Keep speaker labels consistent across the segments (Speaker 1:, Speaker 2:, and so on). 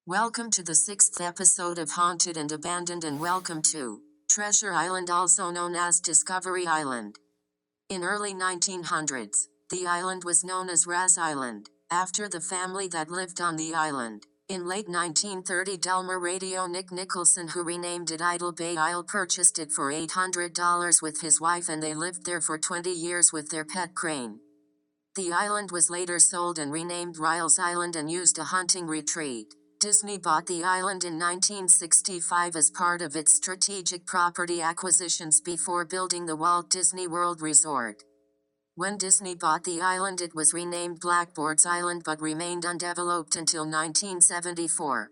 Speaker 1: Welcome to the 6th episode of Haunted and Abandoned, and welcome to Treasure Island, also known as Discovery Island. In early 1900s, the island was known as Raz Island, after the family that lived on the island. In late 1930, Delmer radio Nick Nicholson, who renamed it Idle Bay Isle, purchased it for $800 with his wife, and they lived there for 20 years with their pet crane. The island was later sold and renamed Riles Island and used a hunting retreat. Disney bought the island in 1965 as part of its strategic property acquisitions before building the Walt Disney World Resort. When Disney bought the island, it was renamed Blackboard's Island but remained undeveloped until 1974.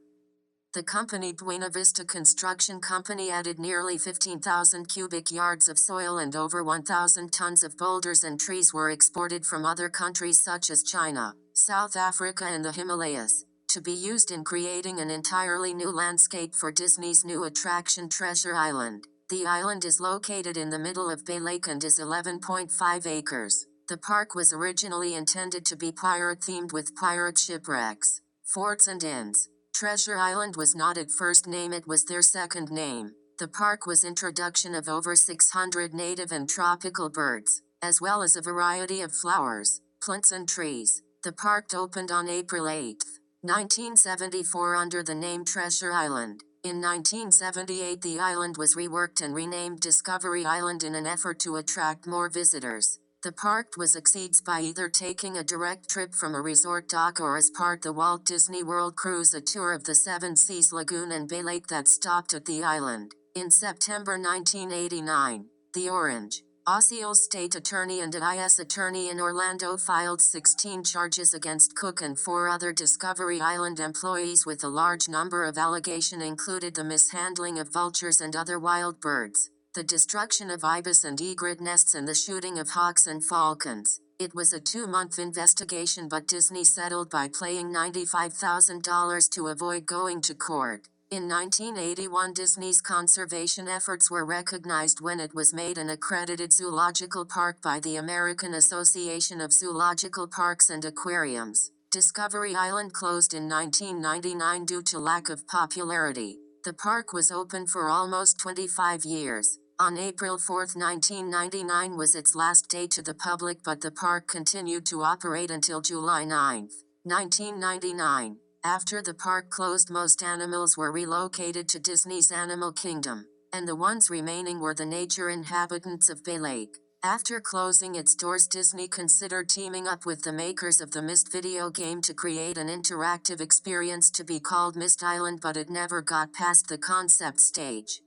Speaker 1: The company Buena Vista Construction Company added nearly 15,000 cubic yards of soil, and over 1,000 tons of boulders and trees were exported from other countries such as China, South Africa, and the Himalayas, to be used in creating an entirely new landscape for Disney's new attraction, Treasure Island. The island is located in the middle of Bay Lake and is 11.5 acres. The park was originally intended to be pirate-themed with pirate shipwrecks, forts, and inns. Treasure Island was not its first name, it was their second name. The park was introduction of over 600 native and tropical birds, as well as a variety of flowers, plants, and trees. The park opened on April 8, 1974 under the name Treasure Island. In 1978, the island was reworked and renamed Discovery Island in an effort to attract more visitors. The park was accessed by either taking a direct trip from a resort dock or as part the Walt Disney World Cruise, a tour of the Seven Seas Lagoon and Bay Lake that stopped at the island. In September 1989, the Orange, Osceola State Attorney and an IS attorney in Orlando filed 16 charges against Cook and 4 other Discovery Island employees, with a large number of allegations included the mishandling of vultures and other wild birds, the destruction of ibis and egret nests, and the shooting of hawks and falcons. It was a 2-month investigation, but Disney settled by paying $95,000 to avoid going to court. In 1981, Disney's conservation efforts were recognized when it was made an accredited zoological park by the American Association of Zoological Parks and Aquariums. Discovery Island closed in 1999 due to lack of popularity. The park was open for almost 25 years. On April 4, 1999 was its last day to the public, but the park continued to operate until July 9, 1999. After the park closed, most animals were relocated to Disney's Animal Kingdom, and the ones remaining were the nature inhabitants of Bay Lake. After closing its doors, Disney considered teaming up with the makers of the Myst video game to create an interactive experience to be called Myst Island, but it never got past the concept stage.